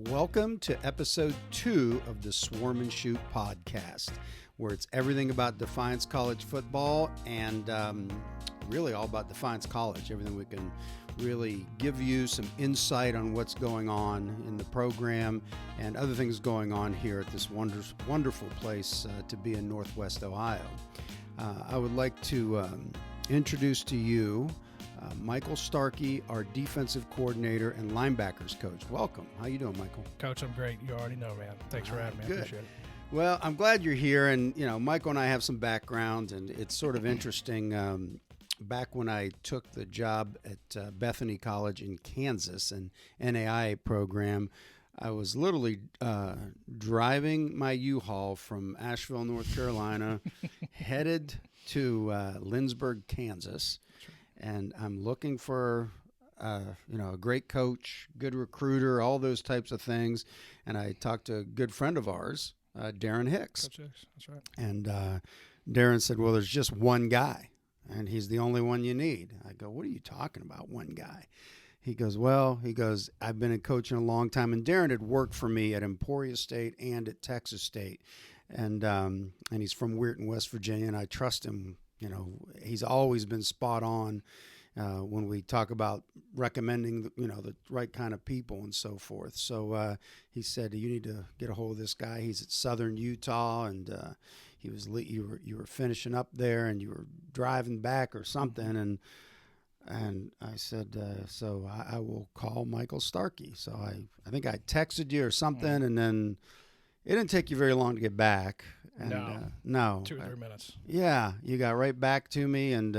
Welcome to episode 2 of the Swarm and Shoot podcast, where it's everything about Defiance College football and really all about Defiance College. Everything we can really give you some insight on what's going on in the program and other things going on here at this wonderful place to be in Northwest Ohio. I would like to introduce to you Michael Starkey, our defensive coordinator and linebackers coach. Welcome. How you doing, Michael? Coach, I'm great. You already know, man. Thanks for having me. Good. I appreciate it. Well, I'm glad you're here. And, you know, Michael and I have some background, and it's sort of interesting. Back when I took the job at Bethany College in Kansas, an NAIA program, I was literally driving my U-Haul from Asheville, North Carolina, headed to Lindsborg, Kansas. And I'm looking for, a great coach, good recruiter, all those types of things. And I talked to a good friend of ours, Darren Hicks. Coach Hicks, that's right. And Darren said, well, there's just one guy, and he's the only one you need. I go, what are you talking about, one guy? He goes, I've been a coach in a long time. And Darren had worked for me at Emporia State and at Texas State. And he's from Weirton, West Virginia, and I trust him. You know, he's always been spot on when we talk about recommending, the right kind of people and so forth. So he said, you need to get a hold of this guy. He's at Southern Utah, and you were finishing up there, and you were driving back or something. And I said, so I will call Michael Starkey. So I think I texted you or something, and then it didn't take you very long to get back. And, no. 2 or 3 minutes. Yeah, you got right back to me. And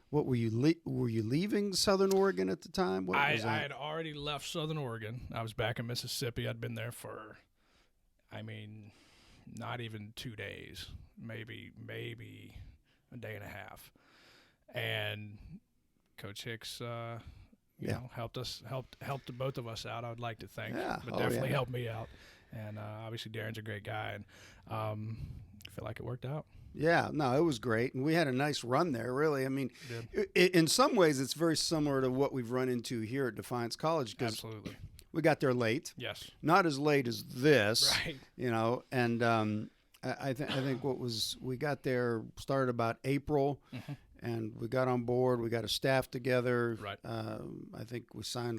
what were you leaving Southern Oregon at the time? I had already left Southern Oregon. I was back in Mississippi. I'd been there for, not even 2 days, maybe a day and a half. And Coach Hicks, helped both of us out. I would like to thank, but definitely helped me out. And obviously Darren's a great guy, and I feel like it worked out. Yeah, no, it was great, and we had a nice run there, really. I mean, in some ways it's very similar to what we've run into here at Defiance College. Absolutely. We got there late. Yes. Not as late as this. Right. And I think we got there, started about April, and we got on board. We got a staff together. Right. I think we signed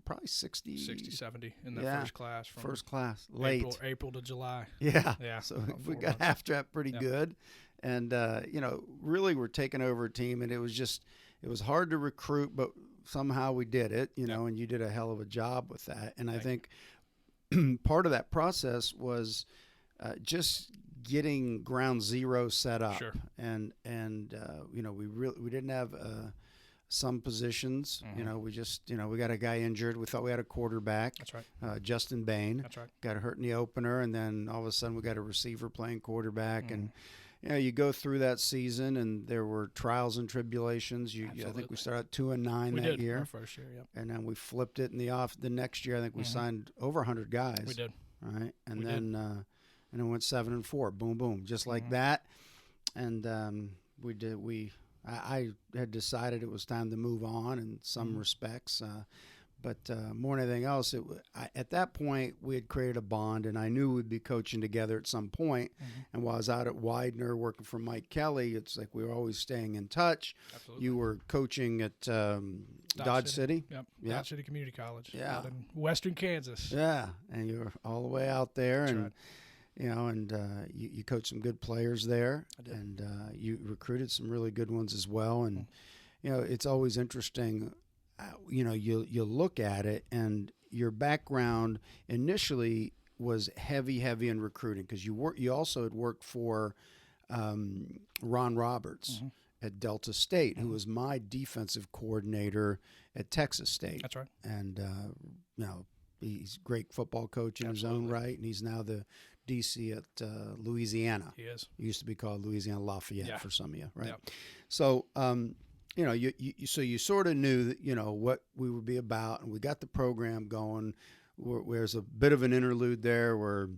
probably 60, 70 in the first class. From first class, late. April to July. Yeah. Yeah. So we got half draft pretty good. And, really we're taking over a team, and it was hard to recruit, but somehow we did it, and you did a hell of a job with that. And I think part of that process was just getting ground zero set up. Sure. And we didn't have some positions. We just we got a guy injured. We thought we had a quarterback. That's right. Justin Bain. That's right. Got hurt in the opener, and then all of a sudden we got a receiver playing quarterback. And you go through that season, and there were trials and tribulations. I think we started 2-9 that year. Our first year, yep. And then we flipped it the next year. I think we signed over 100 guys. We did. Right, and then went 7-4. Boom, boom, just like that. And I had decided it was time to move on in some respects. But more than anything else, at that point, we had created a bond, and I knew we'd be coaching together at some point. And while I was out at Widener working for Mike Kelly, it's like we were always staying in touch. Absolutely. You were coaching at Dodge City. Yep. Dodge City Community College. Yeah. Out in western Kansas. Yeah, and you were all the way out there. That's and right. You coached some good players there. I did. And you recruited some really good ones as well. And, it's always interesting. You look at it, and your background initially was heavy in recruiting because you also had worked for Ron Roberts at Delta State, who was my defensive coordinator at Texas State. That's right. And, he's a great football coach in his own right, and he's now the DC at Louisiana. He is. It used to be called Louisiana Lafayette for some of you, right? Yep. So, you sort of knew that, what we would be about, and we got the program going. There's a bit of an interlude there where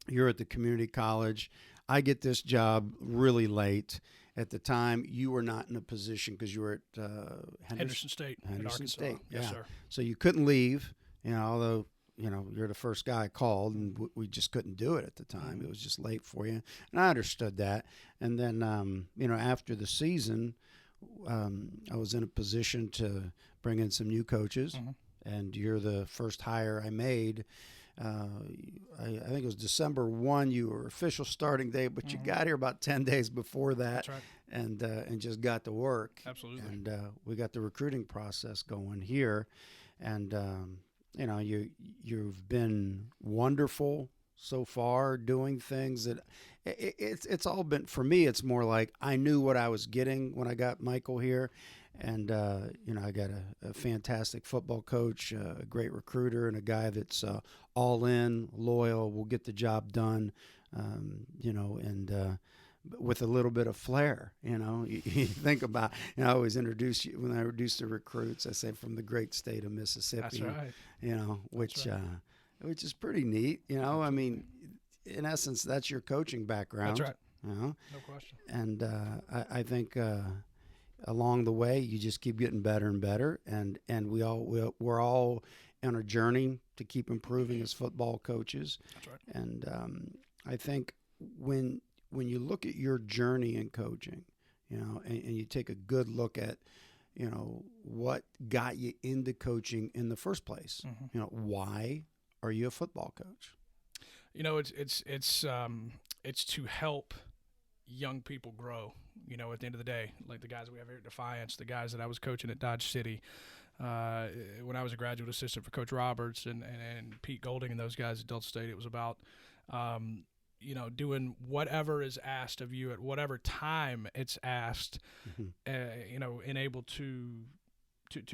you're at the community college. I get this job really late. At the time, you were not in a position because you were at Henderson State. Henderson State, Yes, yeah. sir. So you couldn't leave, although you're the first guy I called, and we just couldn't do it at the time. It was just late for you, and I understood that. And then, after the season, I was in a position to bring in some new coaches, and you're the first hire I made. I think it was December 1, you were official starting date, but you got here about 10 days before that. That's right. And just got to work. Absolutely. And we got the recruiting process going here. And, you've been wonderful so far doing things that it's all been, for me, it's more like I knew what I was getting when I got Michael here. And, I got a fantastic football coach, a great recruiter, and a guy that's all in, loyal, will get the job done, with a little bit of flair. You think about, I always introduce you, when I introduce the recruits, I say from the great state of Mississippi. That's right. Which is pretty neat. I mean, in essence, that's your coaching background. That's right. No question. And I think along the way, you just keep getting better and better, and we're all on a journey to keep improving as football coaches. That's right. And I think when you look at your journey in coaching, and you take a good look at, what got you into coaching in the first place. Why are you a football coach? It's to help young people grow. At the end of the day, like the guys we have here at Defiance, the guys that I was coaching at Dodge City, when I was a graduate assistant for Coach Roberts and Pete Golding and those guys at Delta State, it was about, doing whatever is asked of you at whatever time it's asked, and able to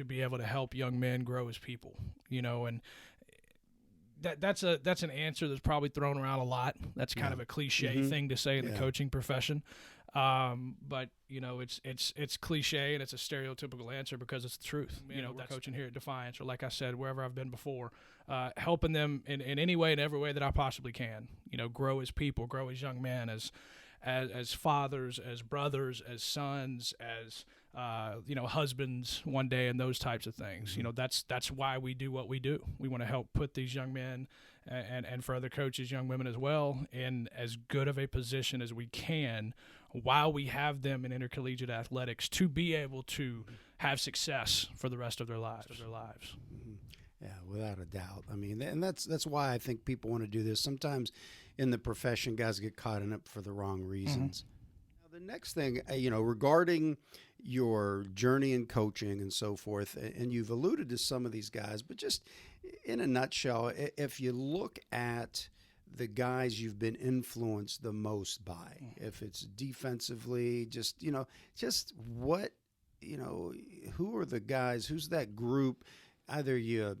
be able to help young men grow as people, and that's an answer that's probably thrown around a lot. That's kind of a cliche thing to say in the coaching profession. But it's cliche and it's a stereotypical answer because it's the truth. We're coaching here at Defiance, or like I said, wherever I've been before, helping them in any way, in every way that I possibly can, grow as people, grow as young men, as fathers, as brothers, as sons, as, husbands one day, and those types of things. That's why we do what we do. We want to help put these young men and for other coaches, young women as well, in as good of a position as we can while we have them in intercollegiate athletics to be able to have success for the rest of their lives. Yeah, without a doubt. I mean, and that's why I think people want to do this. Sometimes in the profession, guys get caught in it for the wrong reasons. Now, the next thing, regarding your journey in coaching and so forth, and you've alluded to some of these guys, but just in a nutshell, if you look at the guys you've been influenced the most by, if it's defensively, just what, who are the guys, who's that group, either you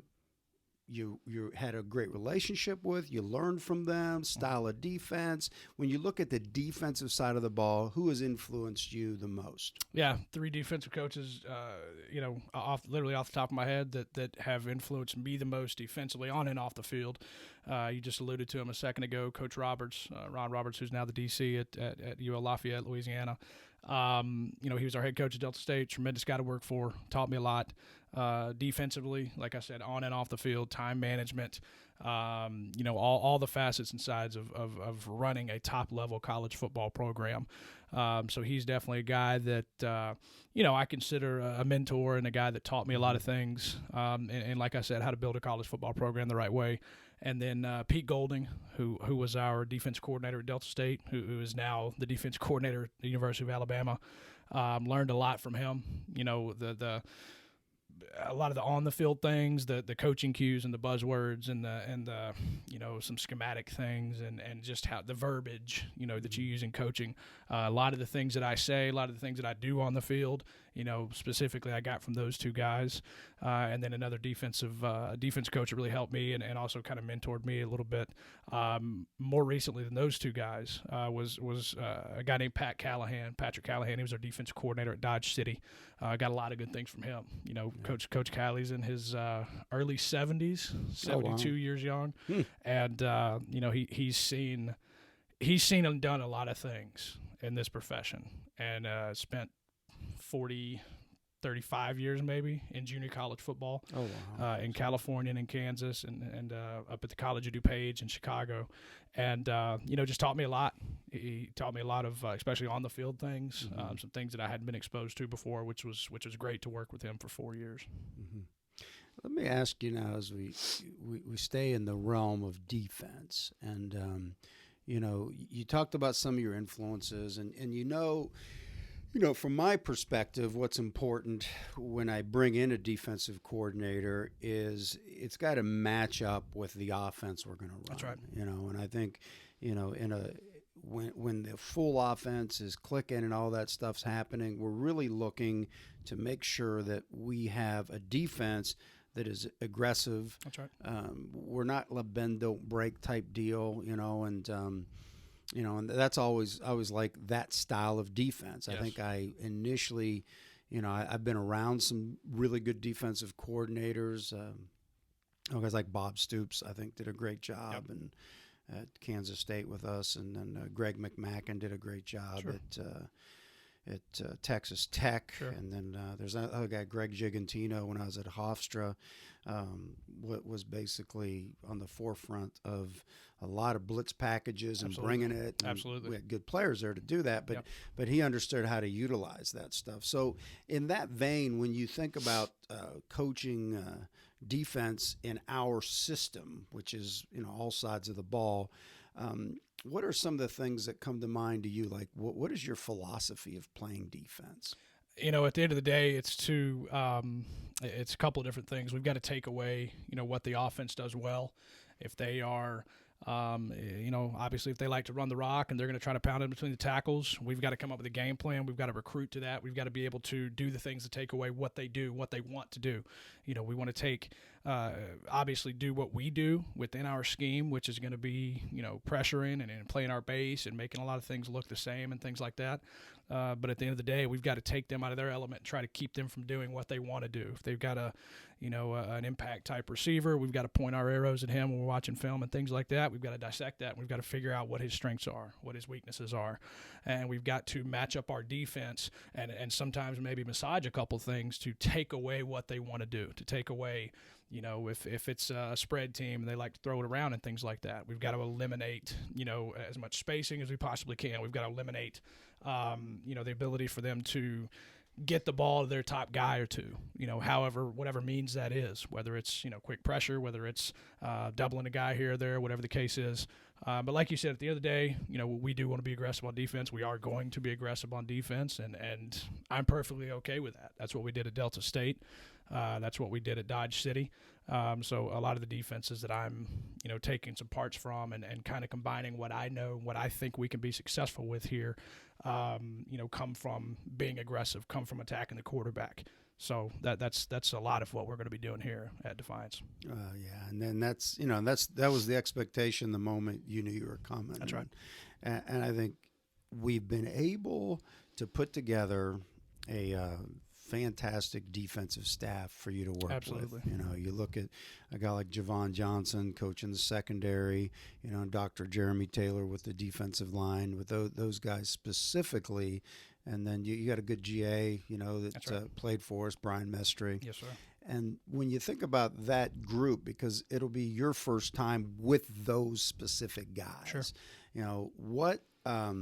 had a great relationship with, you learned from them, style of defense. When you look at the defensive side of the ball, who has influenced you the most? Yeah, 3 defensive coaches, literally off the top of my head that have influenced me the most defensively on and off the field. You just alluded to him a second ago, Coach Roberts, Ron Roberts, who's now the DC at UL Lafayette, Louisiana. He was our head coach at Delta State, tremendous guy to work for, taught me a lot. Defensively, like I said, on and off the field, time management, all the facets and sides of running a top-level college football program. So he's definitely a guy that, I consider a mentor and a guy that taught me a lot of things, and like I said, how to build a college football program the right way. And then Pete Golding, who was our defense coordinator at Delta State, who is now the defense coordinator at the University of Alabama. Learned a lot from him. A lot of the on the field things, the coaching cues and the buzzwords and the some schematic things and just how the verbiage that you use in coaching. A lot of the things that I say, a lot of the things that I do on the field, specifically I got from those 2 guys, and then another defense coach that really helped me and also kind of mentored me a little bit. More recently than those 2 guys was a guy named Patrick Callahan. He was our defense coordinator at Dodge City. Got a lot of good things from him. Coach Callie's in his early 70s, 72 years young, and he's seen and done a lot of things in this profession, and spent 40 35 years maybe in junior college football. Oh, wow. In California and in Kansas and up at the College of DuPage in Chicago. And, just taught me a lot. He taught me a lot of, especially on the field things, some things that I hadn't been exposed to before, which was great to work with him for 4 years. Mm-hmm. Let me ask you now, as we stay in the realm of defense, and you talked about some of your influences, and from my perspective, what's important when I bring in a defensive coordinator is it's got to match up with the offense we're going to run. That's right. And I think when the full offense is clicking and all that stuff's happening, we're really looking to make sure that we have a defense that is aggressive. That's right. We're not a bend don't break type deal, and that's always like that style of defense. Yes. I think I initially, I've been around some really good defensive coordinators. Guys like Bob Stoops, I think, did a great job, and at Kansas State with us, and then Greg McMackin did a great job at Texas Tech, and then there's another guy, Greg Gigantino, when I was at Hofstra, was basically on the forefront of a lot of blitz packages and bringing it. And Absolutely. we had good players there to do that, but he understood how to utilize that stuff. So in that vein, when you think about coaching defense in our system, which is all sides of the ball, what are some of the things that come to mind to you? Like, what is your philosophy of playing defense? At the end of the day, it's a couple of different things. We've got to take away, what the offense does well. If they are, obviously if they like to run the rock and they're going to try to pound it between the tackles, we've got to come up with a game plan. We've got to recruit to that. We've got to be able to do the things to take away what they do, what they want to do. We want to obviously do what we do within our scheme, which is going to be, pressuring and playing our base and making a lot of things look the same and things like that. But at the end of the day, we've got to take them out of their element and try to keep them from doing what they want to do. If they've got an impact type receiver, we've got to point our arrows at him when we're watching film and things like that. We've got to dissect that. We've got to figure out what his strengths are, what his weaknesses are. And we've got to match up our defense and sometimes maybe massage a couple things to take away what they want to do, to take away, if it's a spread team and they like to throw it around and things like that. We've got to eliminate, as much spacing as we possibly can. We've got to eliminate, the ability for them to get the ball to their top guy or two, whatever means that is, whether it's, quick pressure, whether it's doubling a guy here or there, whatever the case is. But like you said, at the end of the day, we do want to be aggressive on defense. We are going to be aggressive on defense, and I'm perfectly okay with that. That's what we did at Delta State. That's what we did at Dodge City. So a lot of the defenses that I'm, taking some parts from and kind of combining what I know, what I think we can be successful with here, come from being aggressive, come from attacking the quarterback. So that's a lot of what we're going to be doing here at Defiance. And then that was the expectation the moment you knew you were coming. That's right. And I think we've been able to put together a fantastic defensive staff for you to work Absolutely. with. You look at a guy like Javon Johnson coaching the secondary, Dr. Jeremy Taylor with the defensive line, with those guys specifically. And then you got a good GA, that right. played for us, Brian Mestre. Yes, sir. And when you think about that group, because it'll be your first time with those specific guys, Sure. What, how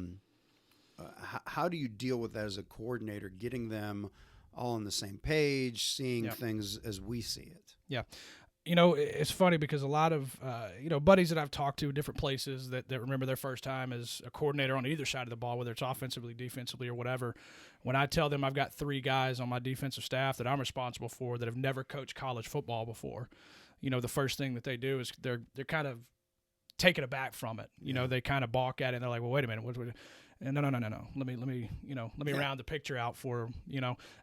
do you deal with that as a coordinator, getting them all on the same page, seeing things as we see it? Yeah. It's funny because a lot of, buddies that I've talked to in different places that remember their first time as a coordinator on either side of the ball, whether it's offensively, defensively, or whatever, when I tell them I've got 3 guys on my defensive staff that I'm responsible for that have never coached college football before, the first thing that they do is they're kind of taken aback from it. They kind of balk at it and they're like, well, wait a minute, no. Let me round the picture out for,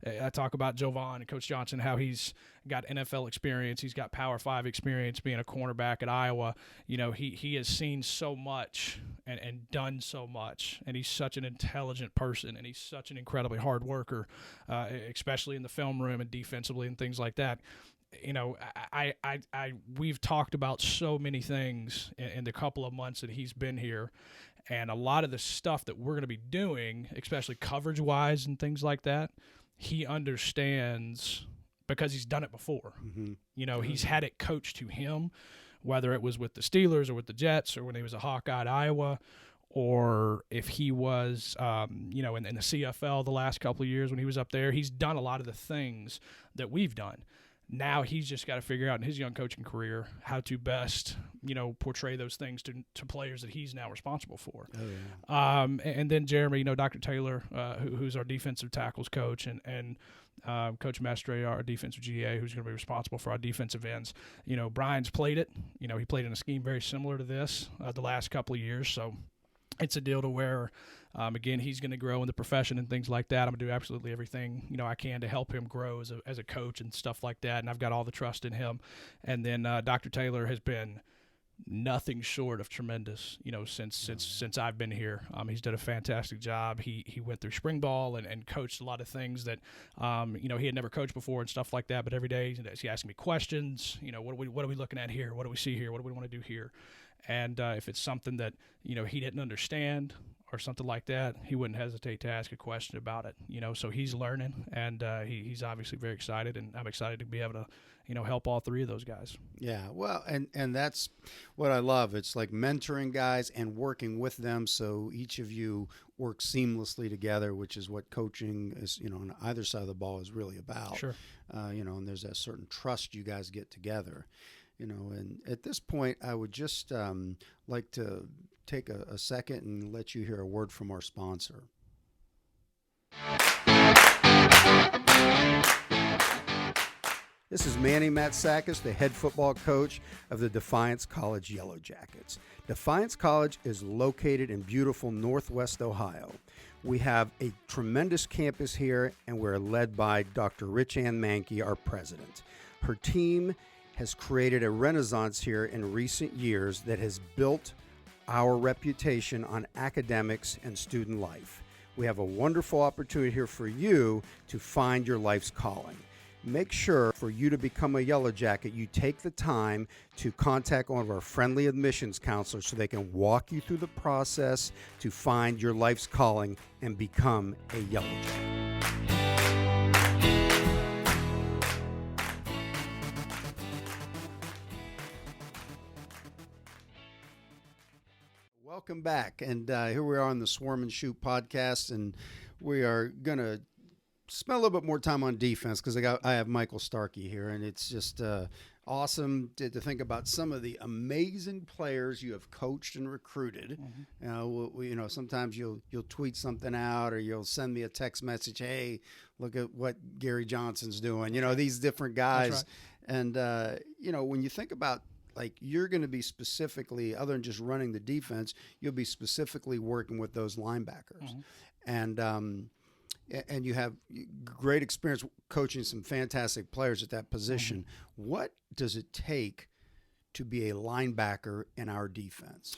I talk about Jovan and Coach Johnson, how he's got NFL experience. He's got Power 5 experience being a cornerback at Iowa. He has seen so much and done so much, and he's such an intelligent person, and he's such an incredibly hard worker, especially in the film room and defensively and things like that. We've talked about so many things in the couple of months that he's been here. And a lot of the stuff that we're going to be doing, especially coverage-wise and things like that, he understands because he's done it before. He's had it coached to him, whether it was with the Steelers or with the Jets or when he was a Hawkeye at Iowa, or if he was, in the CFL the last couple of years when he was up there. He's done a lot of the things that we've done. Now he's just got to figure out in his young coaching career how to best, portray those things to players that he's now responsible for. Oh, yeah. And then Jeremy, Dr. Taylor, who's our defensive tackles coach, and Coach Mestre, our defensive GA, who's going to be responsible for our defensive ends. Brian's played it. He played in a scheme very similar to this the last couple of years. So it's a deal to where, again, he's going to grow in the profession and things like that. I'm going to do absolutely everything, I can to help him grow as a coach and stuff like that. And I've got all the trust in him. And then Dr. Taylor has been nothing short of tremendous, since I've been here. He's done a fantastic job. He went through spring ball and coached a lot of things that, he had never coached before and stuff like that. But every day he's asking me questions. What are we looking at here? What do we see here? What do we want to do here? And if it's something that, he didn't understand or something like that, he wouldn't hesitate to ask a question about it. So he's learning, and he's obviously very excited, and I'm excited to be able to, help all three of those guys. Yeah, well, and that's what I love. It's like mentoring guys and working with them so each of you work seamlessly together, which is what coaching is, on either side of the ball is really about. Sure. And there's that certain trust you guys get together. And at this point, I would just like to take a second and let you hear a word from our sponsor. This is Manny Matsakis, the head football coach of the Defiance College Yellow Jackets. Defiance College is located in beautiful Northwest Ohio. We have a tremendous campus here, and we're led by Dr. Rich Ann Mankey, our president. Her team has created a renaissance here in recent years that has built our reputation on academics and student life. We have a wonderful opportunity here for you to find your life's calling. Make sure for you to become a Yellow Jacket, you take the time to contact one of our friendly admissions counselors so they can walk you through the process to find your life's calling and become a Yellow Jacket. Welcome back, and here we are on the Swarm and Shoot podcast, and we are going to spend a little bit more time on defense because I have Michael Starkey here, and it's just awesome to think about some of the amazing players you have coached and recruited. Mm-hmm. Sometimes you'll tweet something out, or you'll send me a text message, hey, look at what Gary Johnson's doing. These different guys. That's right. And when you think about, like, you're going to be specifically, other than just running the defense, you'll be specifically working with those linebackers. Mm-hmm. And you have great experience coaching some fantastic players at that position. Mm-hmm. What does it take to be a linebacker in our defense?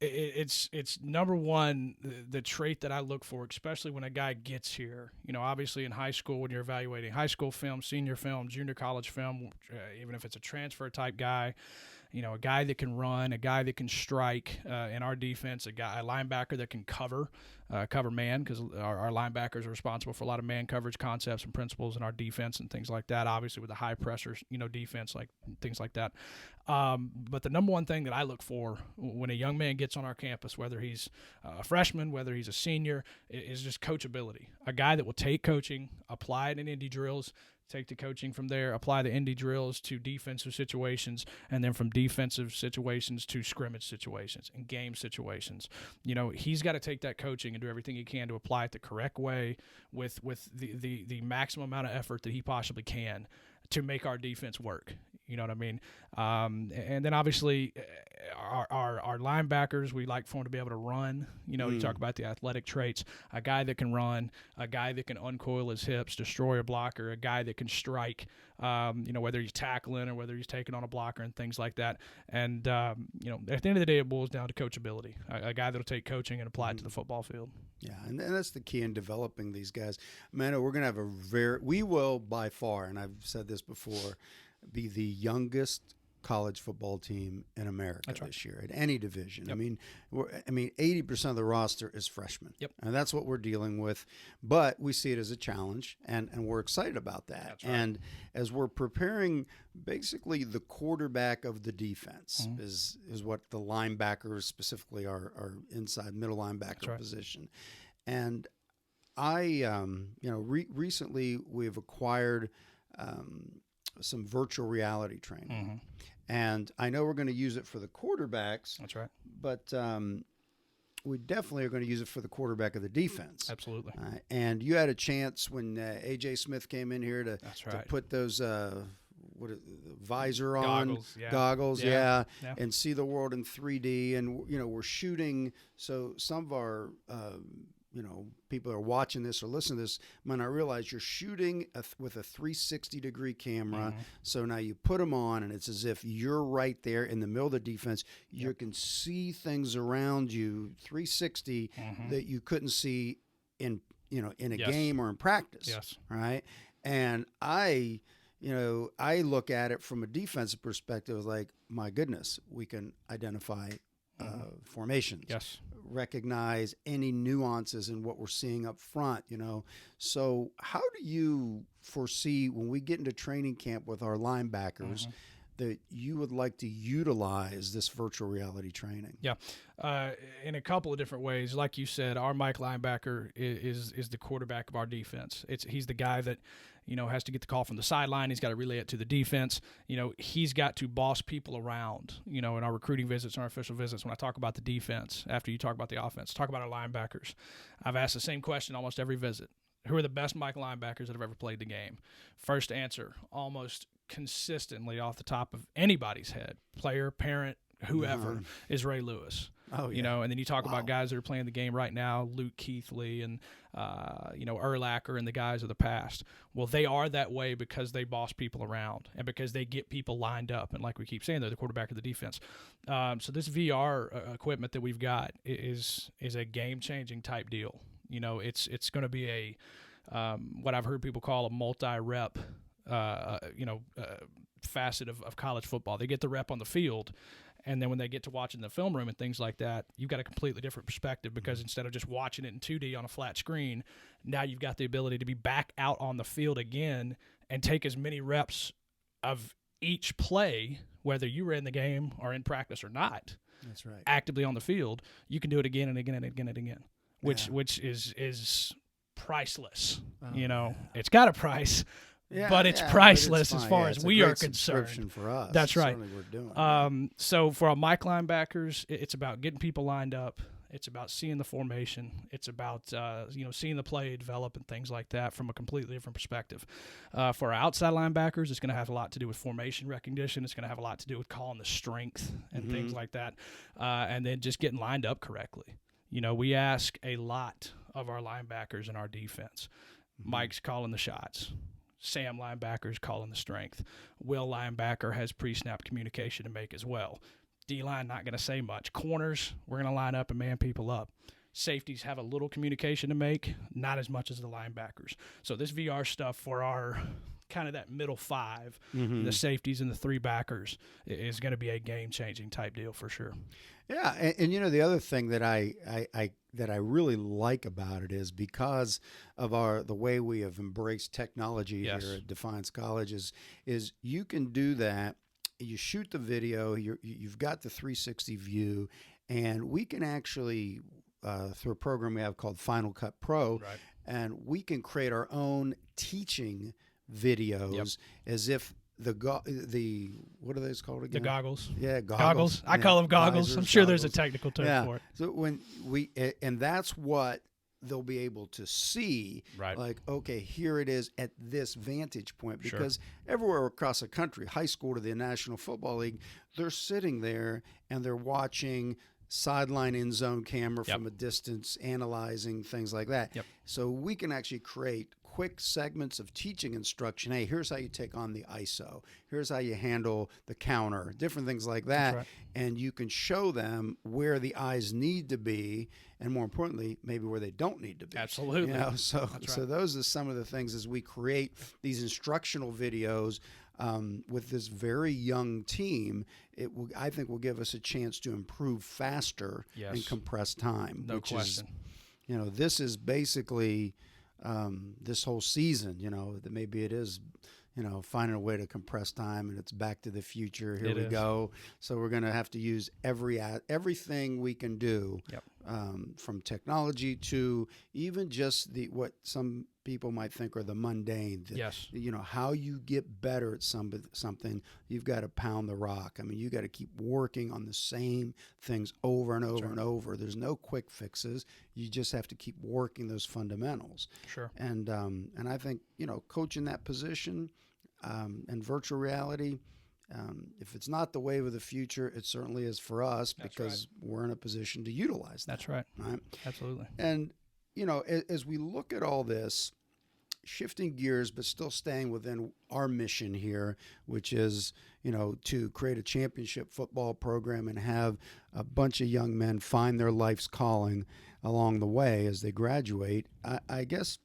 It's number one, the trait that I look for, especially when a guy gets here. Obviously in high school, when you're evaluating high school film, senior film, junior college film, even if it's a transfer type guy, a guy that can run, a guy that can strike in our defense, a linebacker that can cover man, because our linebackers are responsible for a lot of man coverage concepts and principles in our defense and things like that, obviously with the high pressure, defense, like things like that. But the number one thing that I look for when a young man gets on our campus, whether he's a freshman, whether he's a senior, is just coachability. A guy that will take coaching, apply it in indie drills, take the coaching from there, apply the indie drills to defensive situations, and then from defensive situations to scrimmage situations and game situations. He's got to take that coaching and do everything he can to apply it the correct way with the maximum amount of effort that he possibly can to make our defense work. You know what I mean? And then obviously our linebackers, we like for them to be able to run. You talk about the athletic traits. A guy that can run, a guy that can uncoil his hips, destroy a blocker, a guy that can strike, whether he's tackling or whether he's taking on a blocker and things like that. And, at the end of the day, it boils down to coachability. A guy that will take coaching and apply it to the football field. Yeah, and that's the key in developing these guys. Man, we're going to have we will by far, and I've said this before, be the youngest college football team in America this year at any division. Yep. I mean, 80% of the roster is freshmen. Yep. And that's what we're dealing with. But we see it as a challenge, and we're excited about that. That's right. And as we're preparing, basically the quarterback of the defense is what the linebackers, specifically our inside middle linebacker position. And I, recently we've acquired some virtual reality training. And I know we're going to use it for the quarterbacks. That's right. But we definitely are going to use it for the quarterback of the defense. Absolutely. And you had a chance when A.J. Smith came in here to put those visor on. Goggles, yeah. And see the world in 3D. And, we're shooting. So some of our people are watching this or listening to this might not realize you're shooting with a 360-degree camera. So now you put them on, and it's as if you're right there in the middle of the defense. You can see things around you 360 that you couldn't see in a game or in practice. Yes. Right. And I look at it from a defensive perspective, like, my goodness, we can identify formations. Yes. Recognize any nuances in what we're seeing up front, So how do you foresee when we get into training camp with our linebackers that you would like to utilize this virtual reality training? Yeah. In a couple of different ways. Like you said, our Mike linebacker is the quarterback of our defense. He's the guy that, has to get the call from the sideline. He's got to relay it to the defense. He's got to boss people around, in our recruiting visits and our official visits. When I talk about the defense, after you talk about the offense, talk about our linebackers. I've asked the same question almost every visit. Who are the best Mike linebackers that have ever played the game? First answer, almost consistently off the top of anybody's head, player, parent, whoever, is Ray Lewis. Oh, yeah. And then you talk about guys that are playing the game right now, Luke Keithley and, Urlacher and the guys of the past. Well, they are that way because they boss people around and because they get people lined up. And like we keep saying, they're the quarterback of the defense. So this VR equipment that we've got is a game-changing type deal. It's going to be a what I've heard people call a multi-rep facet of college football. They get the rep on the field, and then when they get to watching the film room and things like that, you've got a completely different perspective because instead of just watching it in 2D on a flat screen, now you've got the ability to be back out on the field again and take as many reps of each play, whether you were in the game or in practice or not. That's right. Actively on the field, you can do it again and again and again and again, which is priceless. It's got a price. But it's priceless as far as we are concerned. For us. That's right. We're doing. So for our Mike linebackers, it's about getting people lined up. It's about seeing the formation. It's about seeing the play develop and things like that from a completely different perspective. For our outside linebackers, it's going to have a lot to do with formation recognition. It's going to have a lot to do with calling the strength and things like that, and then just getting lined up correctly. We ask a lot of our linebackers in our defense. Mike's calling the shots. Sam linebacker's calling the strength. Will linebacker has pre-snap communication to make as well. D-line not going to say much. Corners, we're going to line up and man people up. Safeties have a little communication to make, not as much as the linebackers. So this VR stuff for our kind of that middle five, the safeties and the three backers, is going to be a game-changing type deal for sure. Yeah, and the other thing that I really like about it is because of the way we have embraced technology here at Defiance College is you can do that. You shoot the video. You've got the 360 view, and we can actually through a program we have called Final Cut Pro, and we can create our own teaching videos as if the what are those called again? The goggles. Yeah, goggles. I call them goggles. Visors, I'm sure goggles. there's a technical term for it. So when and that's what they'll be able to see. Right. Like, okay, here it is at this vantage point, because everywhere across the country, high school to the National Football League, they're sitting there and they're watching sideline end zone camera from a distance, analyzing things like that. So we can actually create quick segments of teaching instruction. Hey, here's how you take on the ISO. Here's how you handle the counter, different things like that. And you can show them where the eyes need to be, and more importantly, maybe where they don't need to be. Absolutely. So those are some of the things as we create these instructional videos. with this very young team, I think will give us a chance to improve faster in compressed time. No question. This is basically this whole season, that maybe it is, finding a way to compress time, and it's back to the future. Here we go. So we're going to have to use everything we can do, from technology to even just what some people might think are the mundane. How you get better at something, you've got to pound the rock. I mean, you got to keep working on the same things over and over and over. There's no quick fixes. You just have to keep working those fundamentals. Sure. And I think, coaching that position, and virtual reality, if it's not the wave of the future, it certainly is for us, because we're in a position to utilize that. That's right. Absolutely. And, as we look at all this, shifting gears, but still staying within our mission here, which is, to create a championship football program and have a bunch of young men find their life's calling along the way as they graduate, I guess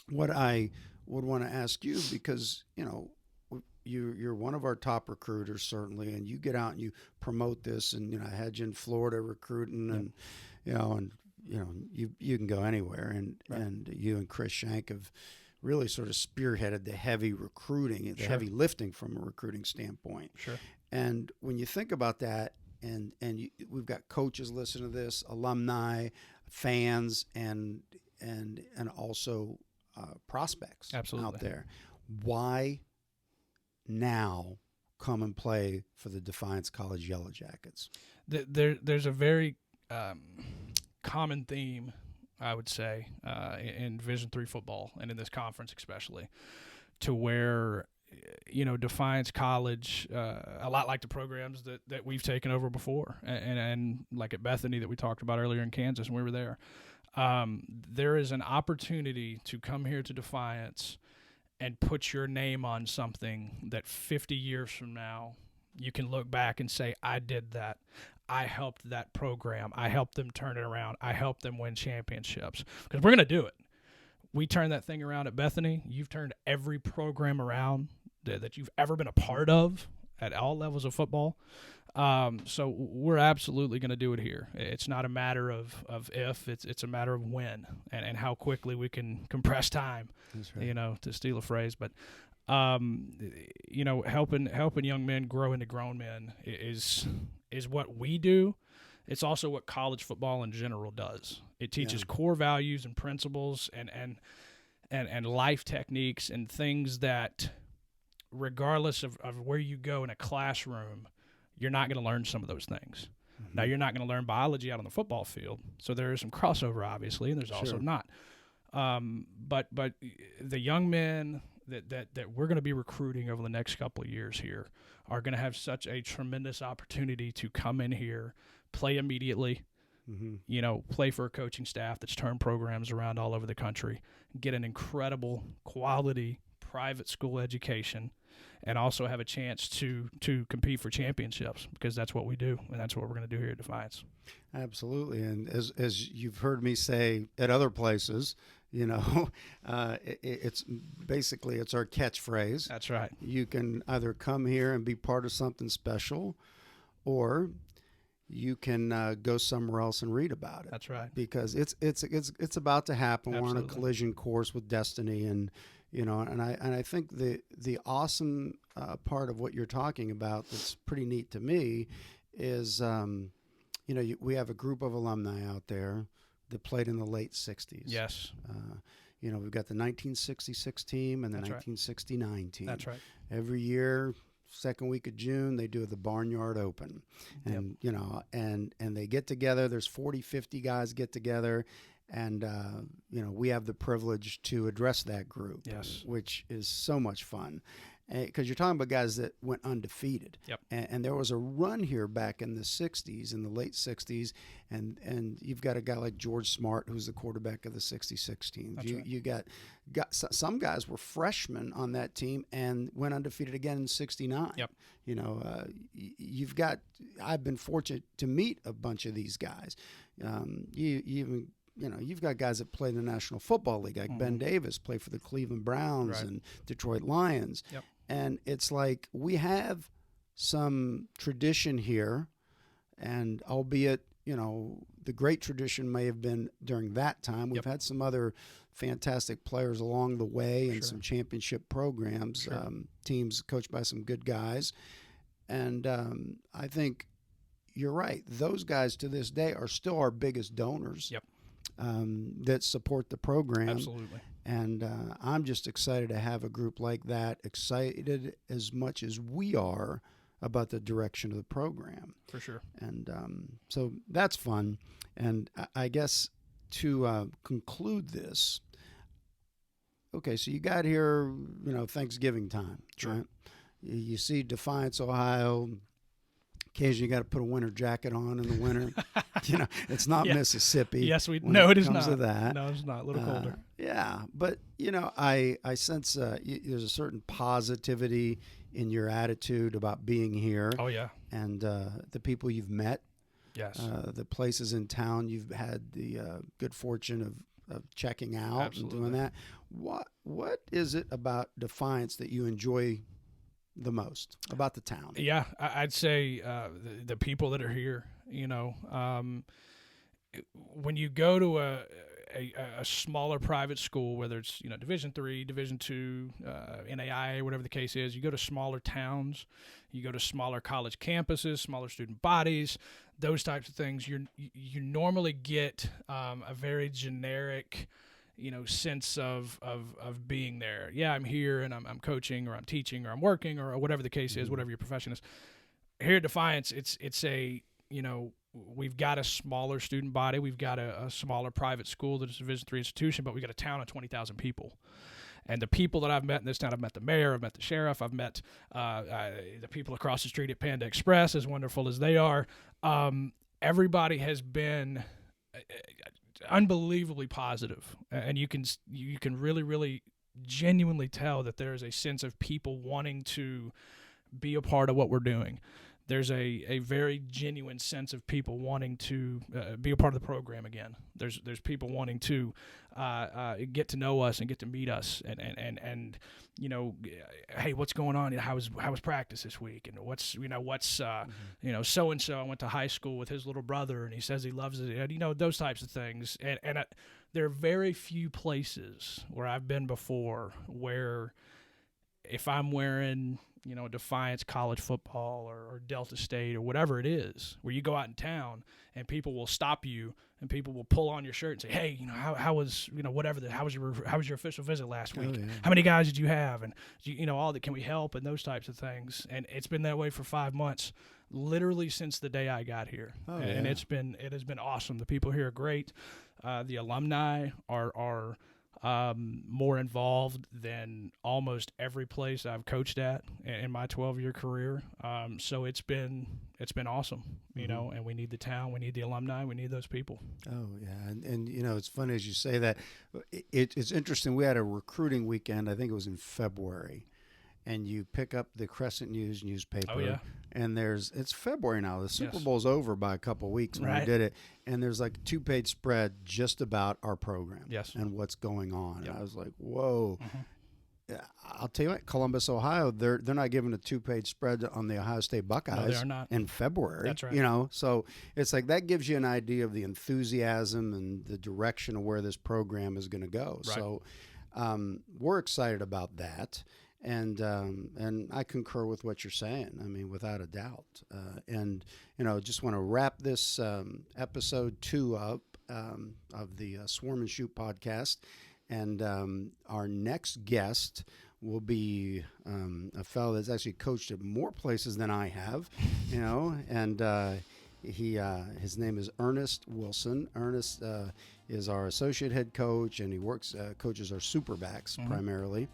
what I would want to ask you, because, you're one of our top recruiters, certainly, and you get out and you promote this, and, I had you in Florida recruiting, and, you can go anywhere, and you and Chris Shank have really sort of spearheaded the heavy recruiting, the heavy lifting from a recruiting standpoint. Sure. And when you think about that, and we've got coaches listening to this, alumni, fans, and also prospects out there. Why now come and play for the Defiance College Yellow Jackets? There's a very common theme, I would say, in Division III football and in this conference especially, to where Defiance College, a lot like the programs that we've taken over before, and like at Bethany that we talked about earlier in Kansas when we were there. There is an opportunity to come here to Defiance and put your name on something that 50 years from now you can look back and say, I did that. I helped that program. I helped them turn it around. I helped them win championships. Because we're going to do it. We turned that thing around at Bethany. You've turned every program around that you've ever been a part of at all levels of football. So we're absolutely going to do it here. It's not a matter of if, it's a matter of when and how quickly we can compress time, That's right. To steal a phrase. But, helping young men grow into grown men is what we do. It's also what college football in general does. It teaches core values and principles and life techniques and things that, regardless of where you go in a classroom, you're not going to learn some of those things. Mm-hmm. Now, you're not going to learn biology out on the football field, so there is some crossover, obviously, and there's also not. But the young men that we're going to be recruiting over the next couple of years here are going to have such a tremendous opportunity to come in here, play immediately, play for a coaching staff that's turned programs around all over the country, get an incredible quality private school education, and also have a chance to compete for championships, because that's what we do, and that's what we're going to do here at Defiance. Absolutely. And as you've heard me say at other places, it's basically, it's our catchphrase. That's right. You can either come here and be part of something special, or you can go somewhere else and read about it. That's right. Because it's about to happen. Absolutely. We're on a collision course with destiny, and I think the awesome part of what you're talking about that's pretty neat to me is we have a group of alumni out there that played in the late 60s. Yes. We've got the 1966 team and the That's 1969 right. team. That's right. Every year, second week of June, they do the Barnyard Open. And, and they get together. There's 40, 50 guys get together. And, we have the privilege to address that group, which is so much fun. Because you're talking about guys that went undefeated. Yep. And there was a run here back in the 60s, in the late 60s, and you've got a guy like George Smart, who's the quarterback of the 66 team. You got some guys were freshmen on that team and went undefeated again in 69. Yep. I've been fortunate to meet a bunch of these guys. You've got guys that play in the National Football League, like Ben Davis, played for the Cleveland Browns and Detroit Lions. Yep. And it's like we have some tradition here, and albeit, the great tradition may have been during that time. We've had some other fantastic players along the way and some championship programs, teams coached by some good guys. And I think you're right. Those guys to this day are still our biggest donors that support the program. Absolutely. And I'm just excited to have a group like that, excited as much as we are about the direction of the program. For sure. And so that's fun. And I guess to conclude this, okay, so you got here, Thanksgiving time. Sure. Right? You see Defiance, Ohio. Occasionally, you got to put a winter jacket on in the winter. It's not Mississippi. Yes, it is not. To that. No, it's not. A little colder. Yeah, but I sense there's a certain positivity in your attitude about being here. Oh yeah. And the people you've met. Yes. The places in town you've had the good fortune of checking out. Absolutely. And doing that. What is it about Defiance that you enjoy the most about the town? Yeah, I'd say the people that are here. When you go to a smaller private school, whether it's Division III, Division II, NAIA, whatever the case is, you go to smaller towns, you go to smaller college campuses, smaller student bodies, those types of things. You normally get a very generic sense of being there. Yeah, I'm here and I'm coaching or I'm teaching or I'm working or whatever the case is, whatever your profession is. Here at Defiance, it's a, we've got a smaller student body. We've got a smaller private school that is a Division III institution, but we've got a town of 20,000 people. And the people that I've met in this town, I've met the mayor, I've met the sheriff, I've met the people across the street at Panda Express, as wonderful as they are. Everybody has been unbelievably positive, and you can really, really genuinely tell that there is a sense of people wanting to be a part of what we're doing. There's a very genuine sense of people wanting to be a part of the program again. There's people wanting to get to know us and get to meet us and hey, what's going on? How was practice this week? And what's so and so. I went to high school with his little brother, and he says he loves it. And, those types of things. And there are very few places where I've been before where if I'm wearing Defiance college football or Delta State or whatever it is, where you go out in town and people will stop you and people will pull on your shirt and say, hey, how was, how was your official visit last week? Oh, yeah. How many guys did you have? And, all that, can we help? And those types of things. And it's been that way for 5 months, literally since the day I got here. Oh, and yeah. it has been awesome. The people here are great. The alumni are more involved than almost every place I've coached at in my 12-year career. So it's been awesome, and we need the town, we need the alumni, we need those people. Oh, yeah. And it's funny as you say that. It's interesting. We had a recruiting weekend, I think it was in February, and you pick up the Crescent News newspaper. Oh, yeah. And it's February now. The Super Yes. Bowl's over by a couple of weeks when Right. we did it. And there's like a 2-page spread just about our program. Yes. And what's going on. Yep. And I was like, whoa. Mm-hmm. I'll tell you what, Columbus, Ohio, they're not giving a 2-page spread on the Ohio State Buckeyes. No, they are not. In February. That's right. So it's like that gives you an idea of the enthusiasm and the direction of where this program is going to go. Right. So we're excited about that. And I concur with what you're saying. I mean, without a doubt. Just want to wrap this episode 2 up of the Swarm and Shoot podcast. And our next guest will be a fellow that's actually coached at more places than I have, and his name is Ernest Wilson. Ernest is our associate head coach, and he coaches our superbacks primarily.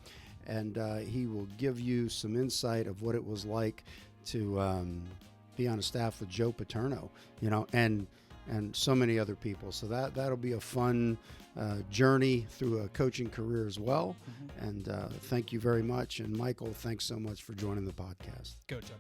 And he will give you some insight of what it was like to be on a staff with Joe Paterno, and so many other people. So that'll be a fun journey through a coaching career as well. Mm-hmm. And thank you very much. And Michael, thanks so much for joining the podcast. Go Tucker.